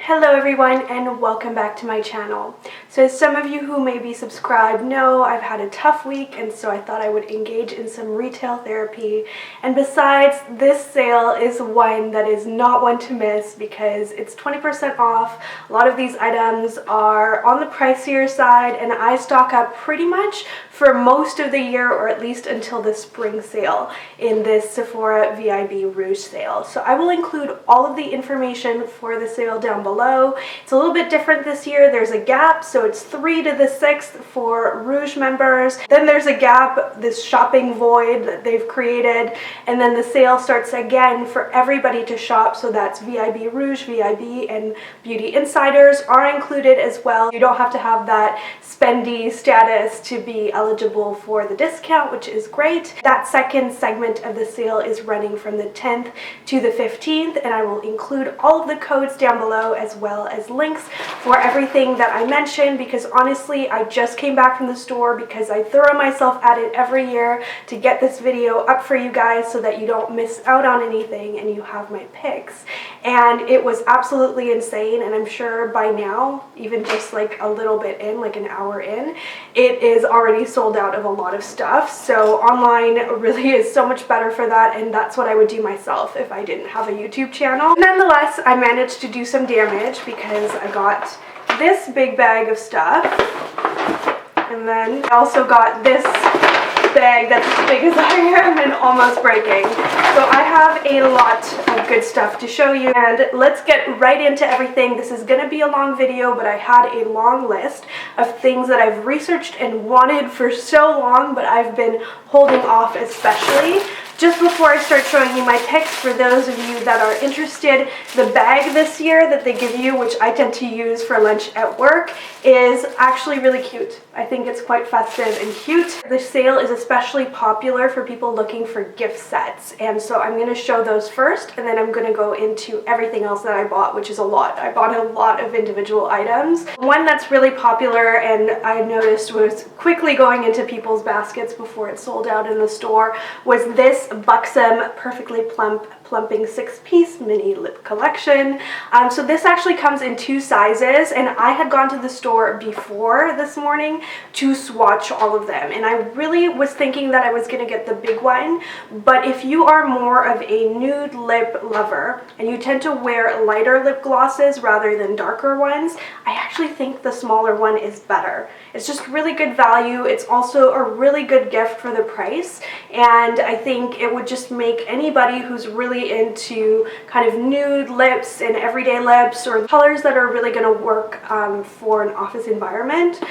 Hello everyone and welcome back to my channel. So as some of you who may be subscribed know, I've had a tough week and so I thought I would engage in some retail therapy. And besides, this sale is one that is not one to miss because it's 20% off. A lot of these items are on the pricier side and I stock up pretty much for most of the year, or at least until the spring sale in this Sephora VIB Rouge sale. So I will include all of the information for the sale down below. It's a little bit different this year. There's a gap, so it's 3 to the 6th for Rouge members. Then there's a gap, this shopping void that they've created, and then the sale starts again for everybody to shop. So that's VIB Rouge, VIB, and Beauty Insiders are included as well. You don't have to have that spendy status to be eligible for the discount, which is great. That second segment of the sale is running from the 10th to the 15th, and I will include all of the codes down below as well as links for everything that I mentioned, because honestly I just came back from the store because I throw myself at it every year to get this video up for you guys so that you don't miss out on anything and you have my picks. And it was absolutely insane, and I'm sure by now, even just like a little bit in, like an hour in, it is already sold out of a lot of stuff. So online really is so much better for that, and that's what I would do myself if I didn't have a YouTube channel. Nonetheless, I managed to do some damage because I got this big bag of stuff, and then I also got this bag that's as big as I am and almost breaking. So I have a lot of good stuff to show you, and let's get right into everything. This is gonna be a long video, but I had a long list of things that I've researched and wanted for so long, but I've been holding off especially. Just before I start showing you my picks, for those of you that are interested, the bag this year that they give you, which I tend to use for lunch at work, is actually really cute. I think it's quite festive and cute. The sale is especially popular for people looking for gift sets, and so I'm going to show those first, and then I'm going to go into everything else that I bought, which is a lot. I bought a lot of individual items. One that's really popular and I noticed was quickly going into people's baskets before it sold out in the store was this Buxom Perfectly Plumping 6-piece mini lip collection. So this actually comes in 2 sizes, and I had gone to the store before this morning to swatch all of them, and I really was thinking that I was going to get the big one, but if you are more of a nude lip lover and you tend to wear lighter lip glosses rather than darker ones, I actually think the smaller one is better. It's just really good value. It's also a really good gift for the price, and I think it would just make anybody who's really into kind of nude lips and everyday lips, or colors that are really going to work for an office environment.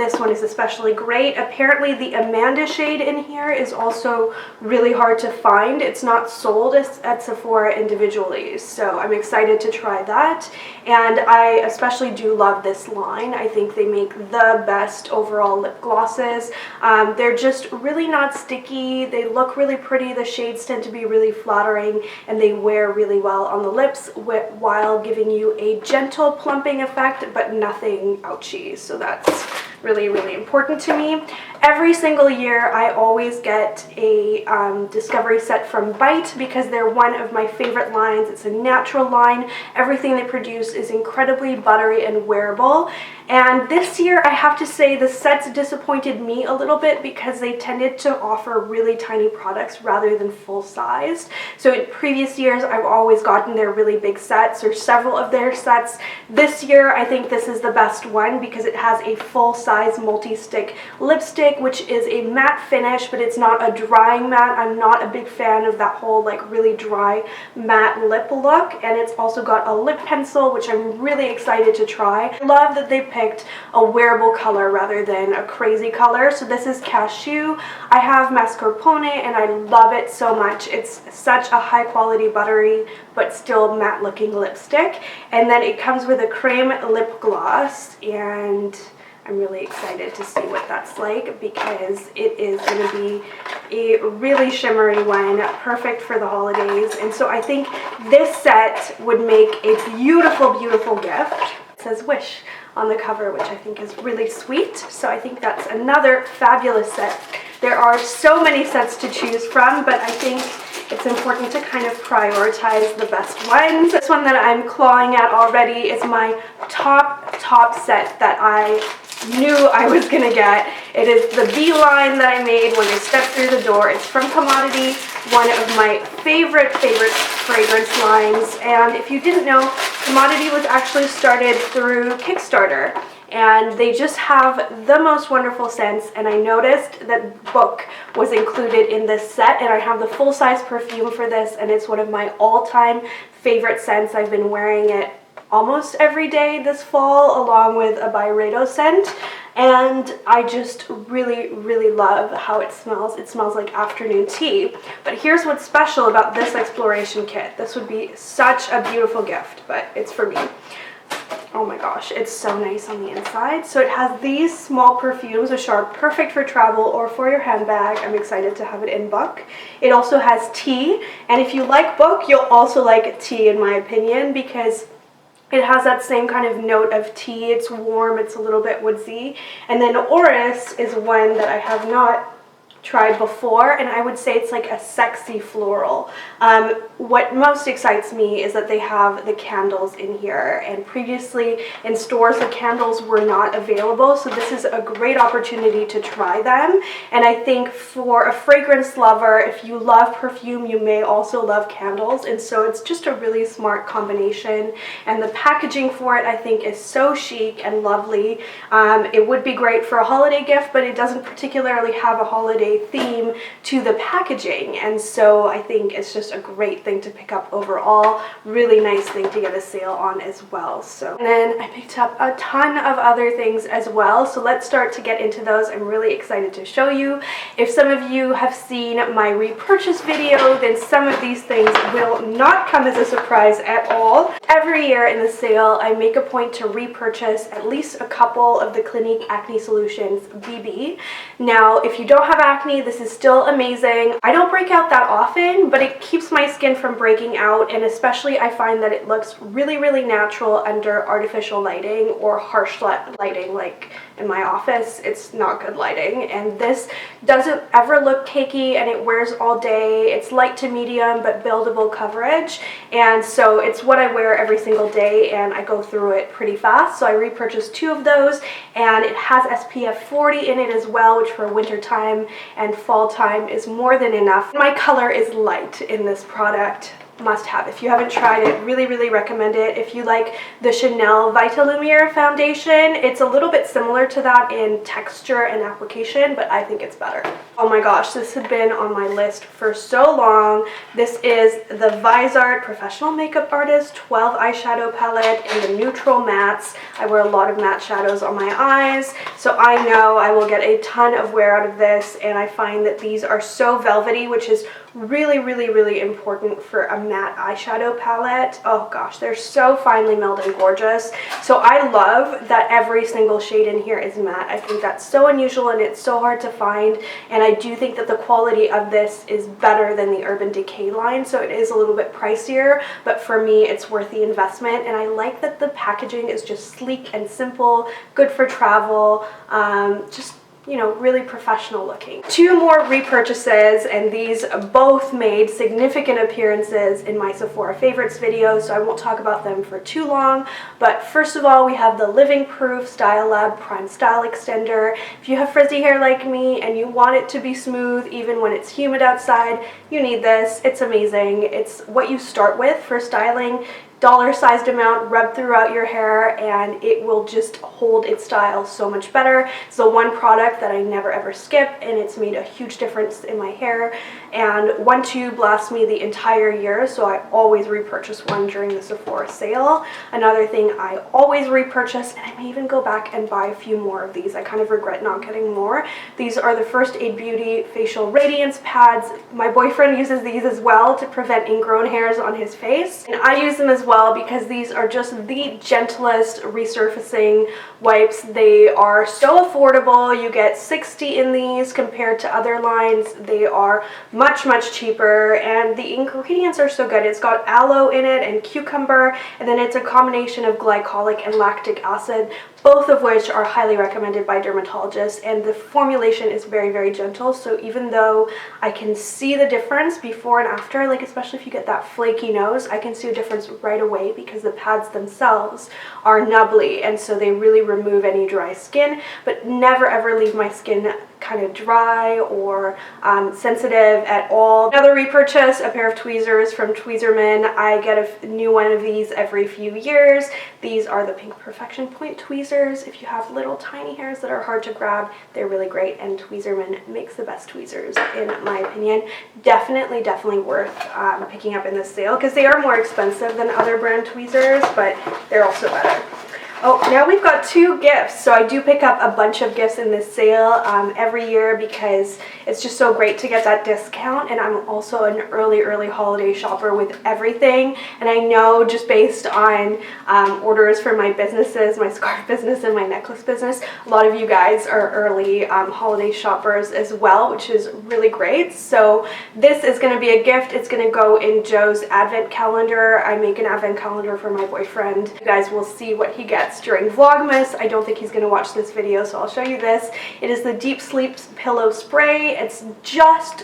This one is especially great. Apparently the Amanda shade in here is also really hard to find. It's not sold at Sephora individually, so I'm excited to try that. And I especially do love this line. I think they make the best overall lip glosses. They're just really not sticky. They look really pretty. The shades tend to be really flattering, and they wear really well on the lips while giving you a gentle plumping effect, but nothing ouchy. So that's really, really important to me. Every single year I always get a discovery set from Bite because they're one of my favorite lines. It's a natural line. Everything they produce is incredibly buttery and wearable. And this year I have to say the sets disappointed me a little bit because they tended to offer really tiny products rather than full-sized. So in previous years I've always gotten their really big sets or several of their sets. This year I think this is the best one because it has a full-size multi-stick lipstick, which is a matte finish, but it's not a drying matte. I'm not a big fan of that whole like really dry matte lip look. And it's also got a lip pencil, which I'm really excited to try. I love that they picked a wearable color rather than a crazy color. So this is Cashew. I have mascarpone and I love it so much. It's such a high quality buttery but still matte looking lipstick. And then it comes with a cream lip gloss, and I'm really excited to see what that's like because it is going to be a really shimmery one, perfect for the holidays. And so I think this set would make a beautiful, beautiful gift. It says Wish on the cover, which I think is really sweet. So I think that's another fabulous set. There are so many sets to choose from, but I think it's important to kind of prioritize the best ones. This one that I'm clawing at already is my top set that I knew I was gonna get. It is the beeline that I made when I stepped through the door. It's from Commodity, one of my favorite fragrance lines. And if you didn't know, Commodity was actually started through Kickstarter. And they just have the most wonderful scents, and I noticed that Book was included in this set, and I have the full-size perfume for this, and it's one of my all-time favorite scents. I've been wearing it almost every day this fall, along with a Byredo scent, and I just really love how it smells. It smells like afternoon tea. But here's what's special about this exploration kit. This would be such a beautiful gift, but it's for me. Oh my gosh, it's so nice on the inside. So it has these small perfumes which are perfect for travel or for your handbag. I'm excited to have it in Book. It also has tea, and if you like Book, you'll also like tea in my opinion, because it has that same kind of note of tea. It's warm, it's a little bit woodsy. And then Orris is one that I have not tried before, and I would say it's like a sexy floral. What most excites me is that they have the candles in here, and previously in stores the candles were not available, so this is a great opportunity to try them. And I think for a fragrance lover, if you love perfume, you may also love candles, and so it's just a really smart combination. And the packaging for it I think is so chic and lovely. It would be great for a holiday gift, but it doesn't particularly have a holiday theme to the packaging, and so I think it's just a great thing to pick up overall. Really nice thing to get a sale on as well. So, and then I picked up a ton of other things as well, so let's start to get into those. I'm really excited to show you. If some of you have seen my repurchase video, then some of these things will not come as a surprise at all. Every year in the sale I make a point to repurchase at least a couple of the Clinique Acne Solutions BB. Now if you don't have acne, this is still amazing. I don't break out that often, but it keeps my skin from breaking out, and especially I find that it looks really natural under artificial lighting or harsh lighting. Like in my office, it's not good lighting, and this doesn't ever look cakey, and it wears all day. It's light to medium but buildable coverage, and so it's what I wear every single day, and I go through it pretty fast. So I repurchased 2 of those, and it has SPF 40 in it as well, which for winter time and fall time is more than enough. My color is light in this product. Must have. If you haven't tried it, really recommend it. If you like the Chanel Vitalumiere foundation, it's a little bit similar to that in texture and application, but I think it's better. Oh my gosh, this had been on my list for so long. This is the Vizart Professional Makeup Artist 12 eyeshadow palette in the neutral mattes. I wear a lot of matte shadows on my eyes, so I know I will get a ton of wear out of this, and I find that these are so velvety, which is really important for a matte eyeshadow palette. Oh gosh, they're so finely milled and gorgeous. So I love that every single shade in here is matte. I think that's so unusual, and it's so hard to find, and I do think that the quality of this is better than the Urban Decay line, so it is a little bit pricier, but for me it's worth the investment. And I like that the packaging is just sleek and simple, good for travel, just, you know, really professional looking. 2 more repurchases, and these both made significant appearances in my Sephora favorites video, so I won't talk about them for too long. But first of all, we have the Living Proof Style Lab Prime Style Extender. If you have frizzy hair like me and you want it to be smooth even when it's humid outside, you need this. It's amazing. It's what you start with for styling. Dollar-sized amount, rub throughout your hair, and it will just hold its style so much better. It's the one product that I never ever skip, and it's made a huge difference in my hair. And 1 tube lasts me the entire year, so I always repurchase one during the Sephora sale. Another thing I always repurchase, and I may even go back and buy a few more of these. I kind of regret not getting more. These are the First Aid Beauty Facial Radiance Pads. My boyfriend uses these as well to prevent ingrown hairs on his face, and I use them as well well because these are just the gentlest resurfacing wipes. They are so affordable. You get 60 in these compared to other lines. They are much cheaper, and the ingredients are so good. It's got aloe in it and cucumber, and then it's a combination of glycolic and lactic acid, both of which are highly recommended by dermatologists, and the formulation is very gentle. So even though I can see the difference before and after, like especially if you get that flaky nose, I can see a difference right away because the pads themselves are nubbly, and so they really remove any dry skin, but never ever leave my skin kind of dry or sensitive at all. Another repurchase, a pair of tweezers from Tweezerman. I get a new one of these every few years. These are the Pink Perfection Point tweezers. If you have little tiny hairs that are hard to grab, they're really great, and Tweezerman makes the best tweezers in my opinion. Definitely worth picking up in this sale because they are more expensive than other brand tweezers, but they're also better. Oh, now we've got two gifts. So I do pick up a bunch of gifts in this sale every year because it's just so great to get that discount, and I'm also an early holiday shopper with everything, and I know just based on orders for my businesses, my scarf business and my necklace business, a lot of you guys are early holiday shoppers as well, which is really great. So this is going to be a gift. It's going to go in Joe's advent calendar. I make an advent calendar for my boyfriend. You guys will see what he gets during Vlogmas. I don't think he's going to watch this video, so I'll show you this. It is the Deep Sleep Pillow Spray. It's just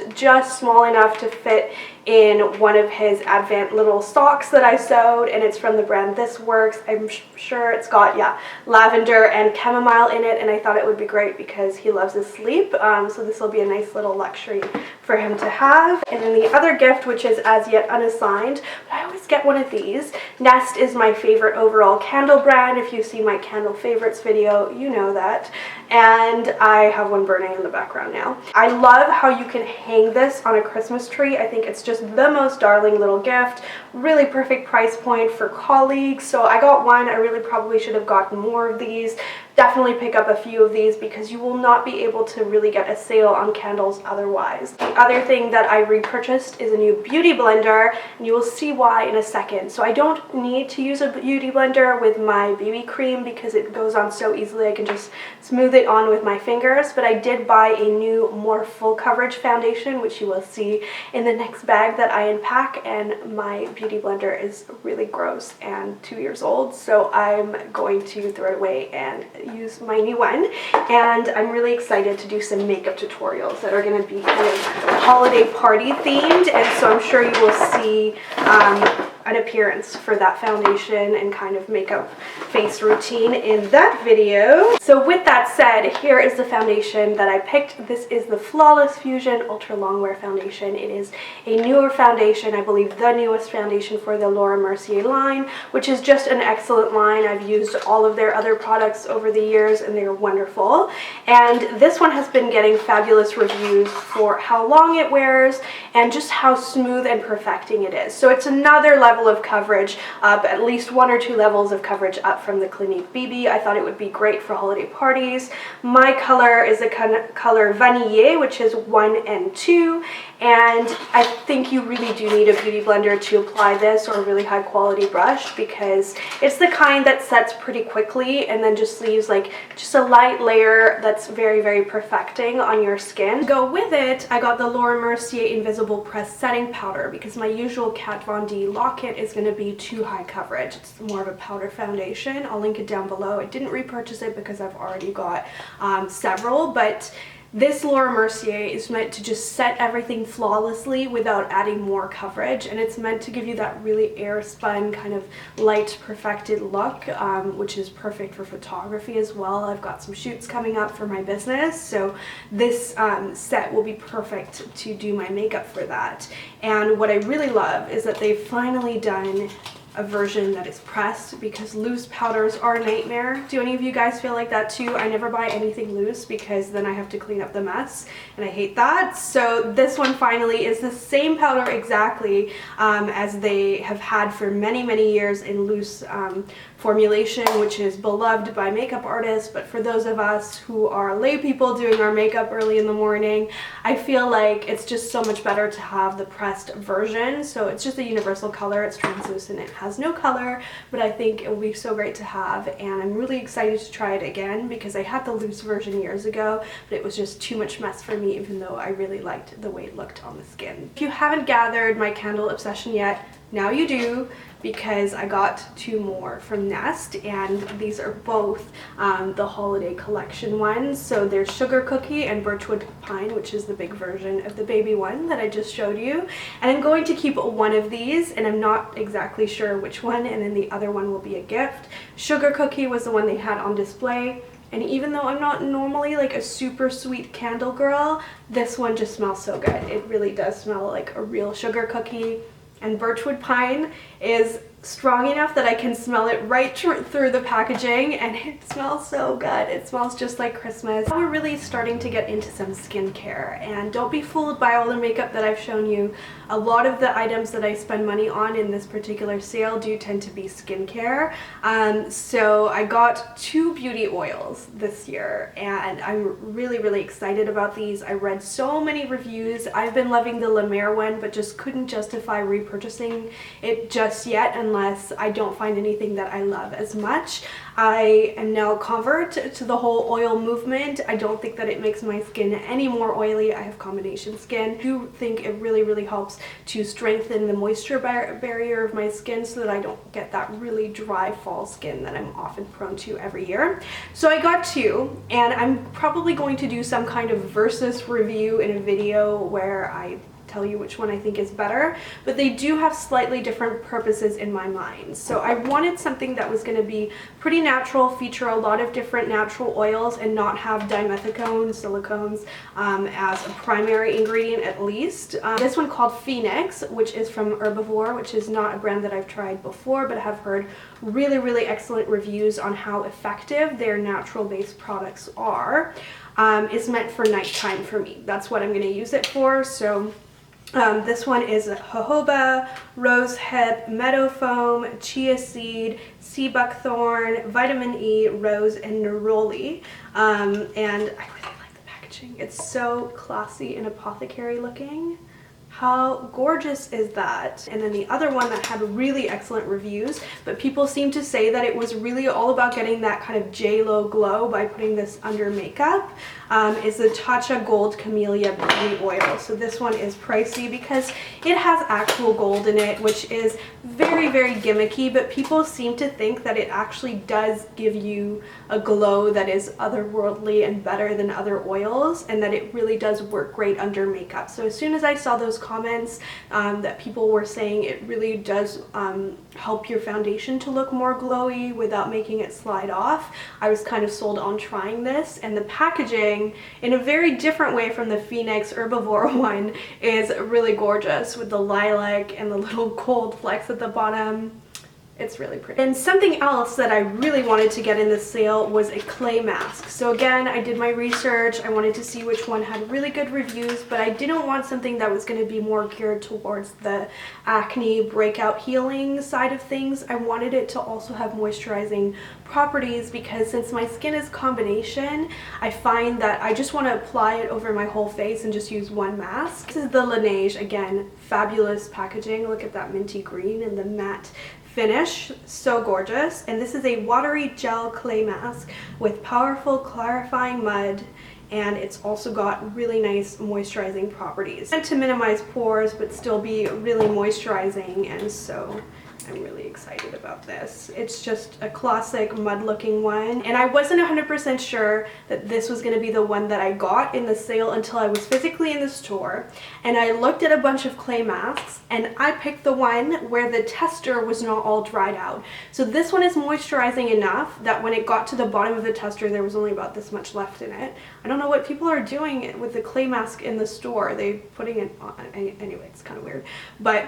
small enough to fit in one of his advent little socks that I sewed, and it's from the brand This Works. I'm sure it's got, yeah, lavender and chamomile in it, and I thought it would be great because he loves his sleep, so this will be a nice little luxury for him to have. And then the other gift, which is as yet unassigned, but I always get one of these. Nest is my favorite overall candle brand. If you see my candle favorites video, you know that. And I have one burning in the background now. I love how you can hang this on a Christmas tree. I think it's just the most darling little gift. Really perfect price point for colleagues. So I got one. I really probably should have gotten more of these. Definitely pick up a few of these because you will not be able to really get a sale on candles otherwise. The other thing that I repurchased is a new beauty blender, and you will see why in a second. So I don't need to use a beauty blender with my BB cream because it goes on so easily. I can just smooth it on with my fingers, but I did buy a new more full coverage foundation, which you will see in the next bag that I unpack, and my beauty blender is really gross and 2 years old, so I'm going to throw it away and use my new one. And I'm really excited to do some makeup tutorials that are going to be kind of holiday party themed, and so I'm sure you will see an appearance for that foundation and kind of makeup face routine in that video. So with that said, here is the foundation that I picked. This is the Flawless Fusion Ultra Longwear Foundation. It is a newer foundation, I believe the newest foundation for the Laura Mercier line, which is just an excellent line. I've used all of their other products over the years and they're wonderful. And this one has been getting fabulous reviews for how long it wears and just how smooth and perfecting it is. So it's another level of coverage, at least 1 or 2 levels of coverage up from the Clinique BB. I thought it would be great for holiday parties. My color is the color Vanille, which is 1 and 2, and I think you really do need a beauty blender to apply this, or a really high quality brush, because it's the kind that sets pretty quickly and then just leaves like just a light layer that's very perfecting on your skin. To go with it, I got the Laura Mercier Invisible Press Setting Powder because my usual Kat Von D Lock-It is going to be too high coverage. It's more of a powder foundation. I'll link it down below. I didn't repurchase it because I've already got several, but this Laura Mercier is meant to just set everything flawlessly without adding more coverage, and it's meant to give you that really air-spun kind of light perfected look, which is perfect for photography as well. I've got some shoots coming up for my business, so this set will be perfect to do my makeup for that. And what I really love is that they've finally done a version that is pressed, because loose powders are a nightmare. Do any of you guys feel like that too? I never buy anything loose because then I have to clean up the mess and I hate that. So this one finally is the same powder exactly as they have had for many years in loose formulation, which is beloved by makeup artists. But for those of us who are lay people doing our makeup early in the morning, I feel like it's just so much better to have the pressed version. So it's just a universal color, it's translucent, it has no color, but I think it will be so great to have, and I'm really excited to try it again because I had the loose version years ago, but it was just too much mess for me, even though I really liked the way it looked on the skin. If you haven't gathered my candle obsession yet, now you do, because I got 2 more from Nest, and these are both the holiday collection ones. So there's Sugar Cookie and Birchwood Pine, which is the big version of the baby one that I just showed you. And I'm going to keep one of these, and I'm not exactly sure which one, and then the other one will be a gift. Sugar Cookie was the one they had on display. And even though I'm not normally like a super sweet candle girl, this one just smells so good. It really does smell like a real sugar cookie. And Birchwood Pine is strong enough that I can smell it right through the packaging, and it smells so good. It smells just like Christmas. We're really starting to get into some skincare, and don't be fooled by all the makeup that I've shown you. A lot of the items that I spend money on in this particular sale do tend to be skincare. So I got 2 beauty oils this year, and I'm really excited about these. I read so many reviews. I've been loving the La Mer one, but just couldn't justify repurchasing it just yet unless I don't find anything that I love as much. I am now a convert to the whole oil movement. I don't think that it makes my skin any more oily. I have combination skin. I do think it really helps to strengthen the moisture barrier of my skin so that I don't get that really dry fall skin that I'm often prone to every year. So I got 2, and I'm probably going to do some kind of versus review in a video where I tell you which one I think is better, but they do have slightly different purposes in my mind. So I wanted something that was going to be pretty natural, feature a lot of different natural oils, and not have dimethicone, silicones as a primary ingredient at least. This one called Phoenix, which is from Herbivore, which is not a brand that I've tried before, but have heard really excellent reviews on how effective their natural based products are. It's meant for nighttime for me. That's what I'm going to use it for. So this one is jojoba, rose hip, meadow foam, chia seed, sea buckthorn, vitamin E, rose, and neroli. And I really like the packaging. It's so classy and apothecary looking. How gorgeous is that? And then the other one that had really excellent reviews, but people seem to say that it was really all about getting that kind of J-Lo glow by putting this under makeup, is the Tatcha Gold Camellia Beauty Oil. So this one is pricey because it has actual gold in it, which is very gimmicky, but people seem to think that it actually does give you a glow that is otherworldly and better than other oils, and that it really does work great under makeup. So as soon as I saw those comments that people were saying it really does help your foundation to look more glowy without making it slide off, I was kind of sold on trying this. And the packaging, in a very different way from the Phoenix Herbivore one, is really gorgeous with the lilac and the little gold flecks at the bottom. It's really pretty. And something else that I really wanted to get in this sale was a clay mask. So again, I did my research. I wanted to see which one had really good reviews, but I didn't want something that was going to be more geared towards the acne breakout healing side of things. I wanted it to also have moisturizing properties, because since my skin is combination, I find that I just want to apply it over my whole face and just use one mask. This is the Laneige. Again, fabulous packaging. Look at that minty green and the matte finish, so gorgeous. And this is a watery gel clay mask with powerful clarifying mud, and it's also got really nice moisturizing properties. And to minimize pores but still be really moisturizing, and so I'm really excited about this. It's just a classic mud looking one, and I wasn't 100% sure that this was going to be the one that I got in the sale until I was physically in the store, and I looked at a bunch of clay masks and I picked the one where the tester was not all dried out. So this one is moisturizing enough that when it got to the bottom of the tester there was only about this much left in it. I don't know what people are doing with the clay mask in the store. They're putting it on anyway, it's kind of weird, but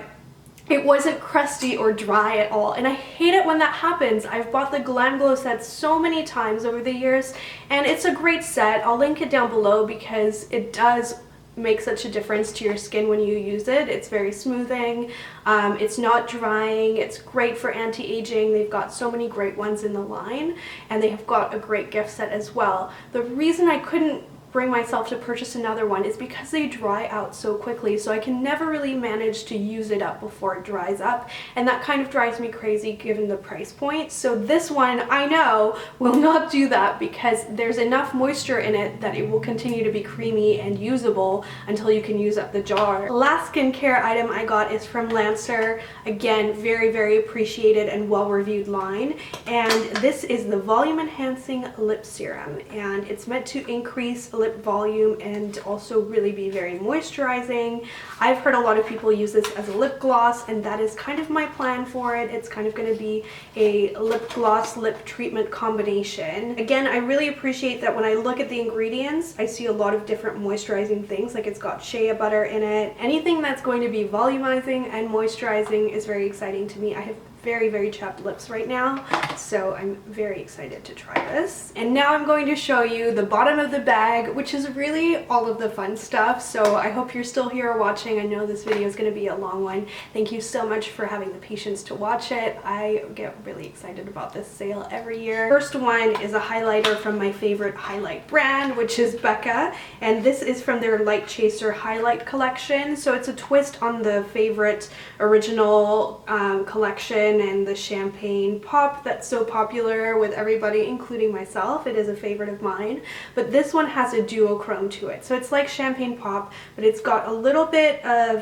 it wasn't crusty or dry at all, and I hate it when that happens. I've bought the Glam Glow set so many times over the years, and it's a great set. I'll link it down below because it does make such a difference to your skin when you use it. It's very smoothing, it's not drying, it's great for anti-aging. They've got so many great ones in the line, and they have got a great gift set as well. The reason I couldn't bring myself to purchase another one is because they dry out so quickly, so I can never really manage to use it up before it dries up, and that kind of drives me crazy given the price point. So this one I know will not do that because there's enough moisture in it that it will continue to be creamy and usable until you can use up the jar. The last skincare item I got is from Lancer. Again, very appreciated and well reviewed line, and this is the volume enhancing lip serum, and it's meant to increase lip volume and also really be very moisturizing. I've heard a lot of people use this as a lip gloss, and that is kind of my plan for it. It's kind of going to be a lip gloss lip treatment combination. Again, I really appreciate that when I look at the ingredients, I see a lot of different moisturizing things, like it's got shea butter in it. Anything that's going to be volumizing and moisturizing is very exciting to me. I have very chapped lips right now, so I'm very excited to try this. And now I'm going to show you the bottom of the bag, which is really all of the fun stuff. So I hope you're still here watching. I know this video is going to be a long one. Thank you so much for having the patience to watch it. I get really excited about this sale every year. First one is a highlighter from my favorite highlight brand, which is Becca, and this is from their Light Chaser highlight collection. So it's a twist on the favorite original collection and the champagne pop that's so popular with everybody, including myself. It is a favorite of mine, but this one has a duochrome to it. So it's like champagne pop, but it's got a little bit of,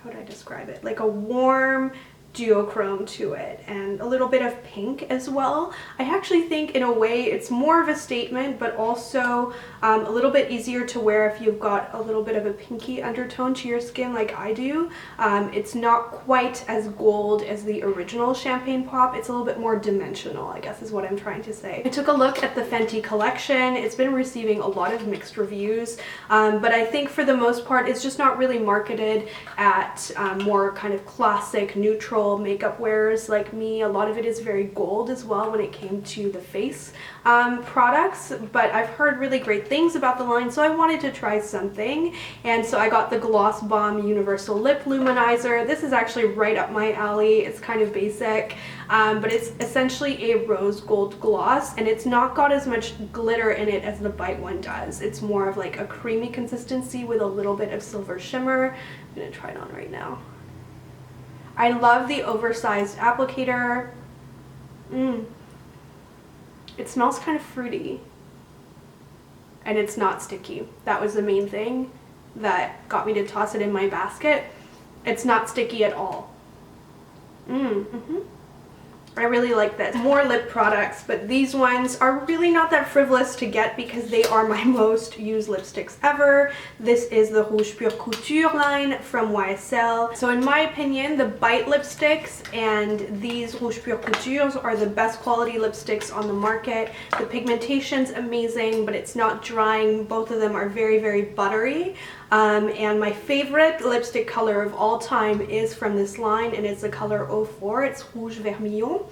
how would I describe it, like a warm duochrome to it, and a little bit of pink as well. I actually think in a way it's more of a statement, but also a little bit easier to wear if you've got a little bit of a pinky undertone to your skin like I do. It's not quite as gold as the original champagne pop. It's a little bit more dimensional, I guess is what I'm trying to say. I took a look at the Fenty collection. It's been receiving a lot of mixed reviews, but I think for the most part it's just not really marketed at more kind of classic neutral makeup wearers like me. A lot of it is very gold as well when it came to the face products, but I've heard really great things about the line, so I wanted to try something, and so I got the Gloss Bomb Universal Lip Luminizer. This is actually right up my alley. It's kind of basic, but it's essentially a rose gold gloss, and it's not got as much glitter in it as the Bite one does. It's more of like a creamy consistency with a little bit of silver shimmer. I'm gonna try it on right now. I love the oversized applicator. It smells kind of fruity, and it's not sticky. That was the main thing that got me to toss it in my basket. It's not sticky at all. I really like this. More lip products, but these ones are really not that frivolous to get because they are my most used lipsticks ever. This is the Rouge Pur Couture line from YSL. So in my opinion, the Bite lipsticks and these Rouge Pur Coutures are the best quality lipsticks on the market. The pigmentation's amazing, but it's not drying. Both of them are very buttery. And my favorite lipstick color of all time is from this line, and it's the color 04. It's Rouge Vermillon,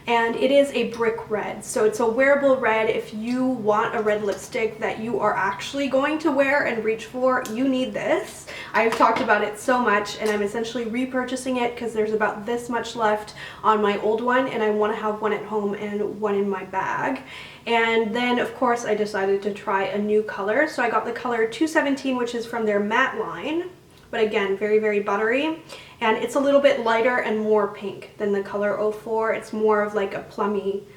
and it is a brick red. So it's a wearable red. If you want a red lipstick that you are actually going to wear and reach for, you need this. I've talked about it so much, and I'm essentially repurchasing it because there's about this much left on my old one, and I want to have one at home and one in my bag. And then of course I decided to try a new color, so I got the color 217, which is from their matte line, but again very buttery, and it's a little bit lighter and more pink than the color 04. It's more of like a plummy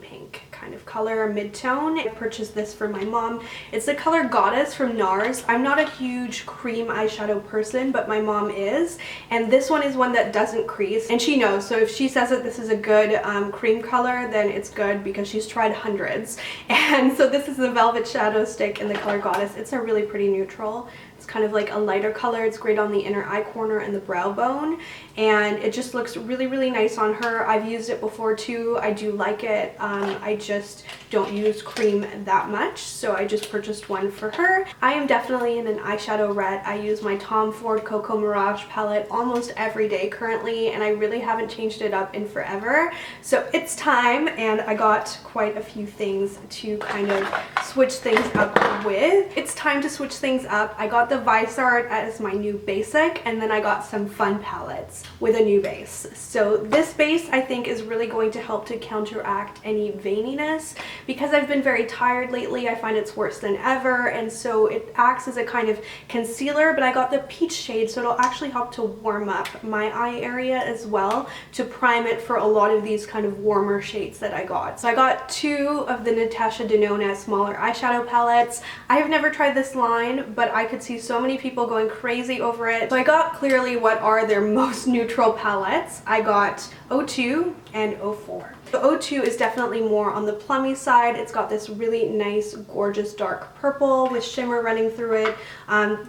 pink kind of color, mid-tone. I purchased this for my mom. It's the color Goddess from NARS. I'm not a huge cream eyeshadow person, but my mom is, and this one is one that doesn't crease, and she knows. So if she says that this is a good cream color, then it's good because she's tried hundreds. And so this is the Velvet Shadow Stick in the color Goddess. It's a really pretty neutral. It's kind of like a lighter color. It's great on the inner eye corner and the brow bone, and it just looks really nice on her. I've used it before too. I do like it. I just don't use cream that much, so I just purchased one for her. I am definitely in an eyeshadow rut. I use my Tom Ford Cocoa Mirage palette almost every day currently, and I really haven't changed it up in forever. So it's time, and I got quite a few things to kind of switch things up with. It's time to switch things up. I got the Vice Art as my new basic, and then I got some fun palettes with a new base. So this base I think is really going to help to counteract any veininess puffiness. Because I've been very tired lately, I find it's worse than ever, and so it acts as a kind of concealer, but I got the peach shade, so it'll actually help to warm up my eye area as well, to prime it for a lot of these kind of warmer shades that I got. So I got 2 of the Natasha Denona smaller eyeshadow palettes. I have never tried this line, but I could see so many people going crazy over it. So I got clearly what are their most neutral palettes. I got 02 and 04. The 02 is definitely more on the plummy side. It's got this really nice, gorgeous dark purple with shimmer running through it.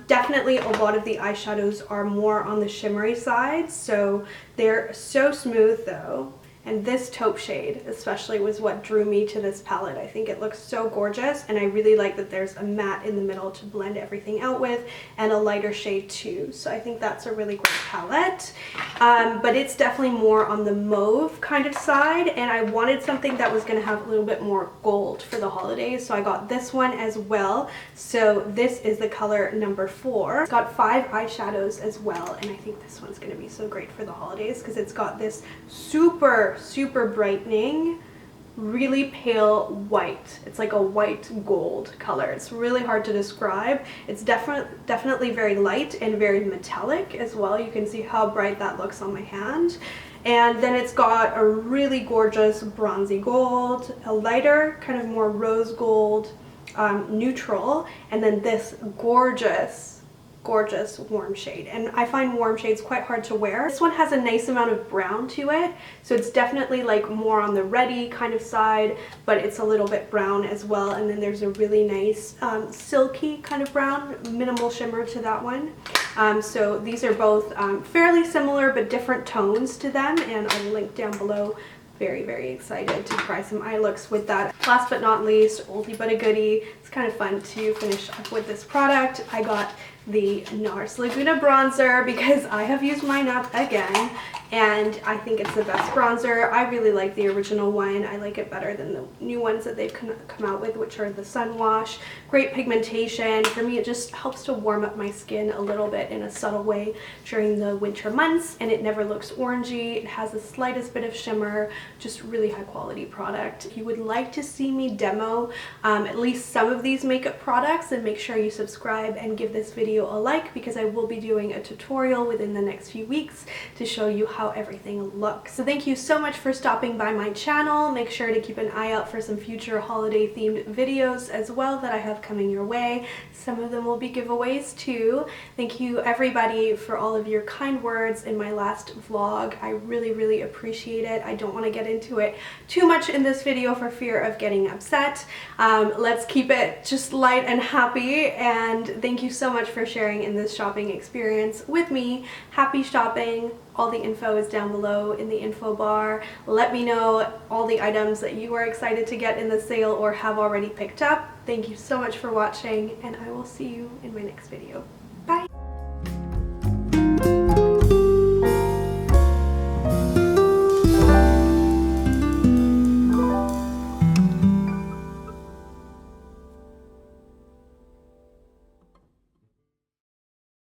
Definitely a lot of the eyeshadows are more on the shimmery side, so they're so smooth though. And this taupe shade especially was what drew me to this palette. I think it looks so gorgeous, and I really like that there's a matte in the middle to blend everything out with, and a lighter shade too. So I think that's a really great palette. But it's definitely more on the mauve kind of side, and I wanted something that was going to have a little bit more gold for the holidays, so I got this one as well. So this is the color number 4. It's got 5 eyeshadows as well, and I think this one's going to be so great for the holidays because it's got this super brightening, really pale white. It's like a white gold color. It's really hard to describe. It's definitely very light and very metallic as well. You can see how bright that looks on my hand. And then it's got a really gorgeous bronzy gold, a lighter kind of more rose gold neutral, and then this gorgeous warm shade. And I find warm shades quite hard to wear. This one has a nice amount of brown to it, so it's definitely like more on the reddy kind of side, but it's a little bit brown as well. And then there's a really nice silky kind of brown, minimal shimmer to that one. So these are both fairly similar but different tones to them, and I'll link down below. Very excited to try some eye looks with that. Last but not least, oldie but a goodie. It's kind of fun to finish up with this product. I got the NARS Laguna bronzer because I have used mine up again, and I think it's the best bronzer. I really like the original one. I like it better than the new ones that they've come out with, which are the Sun Wash. Great pigmentation. For me, it just helps to warm up my skin a little bit in a subtle way during the winter months, and it never looks orangey. It has the slightest bit of shimmer. Just really high quality product. If you would like to see me demo at least some of these makeup products, then make sure you subscribe and give this video a like, because I will be doing a tutorial within the next few weeks to show you how everything looks. So thank you so much for stopping by my channel. Make sure to keep an eye out for some future holiday themed videos as well that I have coming your way. Some of them will be giveaways too. Thank you everybody for all of your kind words in my last vlog. I really appreciate it. I don't want to get into it too much in this video for fear of getting upset. Let's keep it just light and happy, and thank you so much for sharing in this shopping experience with me. Happy shopping. All the info is down below in the info bar. Let me know all the items that you are excited to get in the sale or have already picked up. Thank you so much for watching, and I will see you in my next video.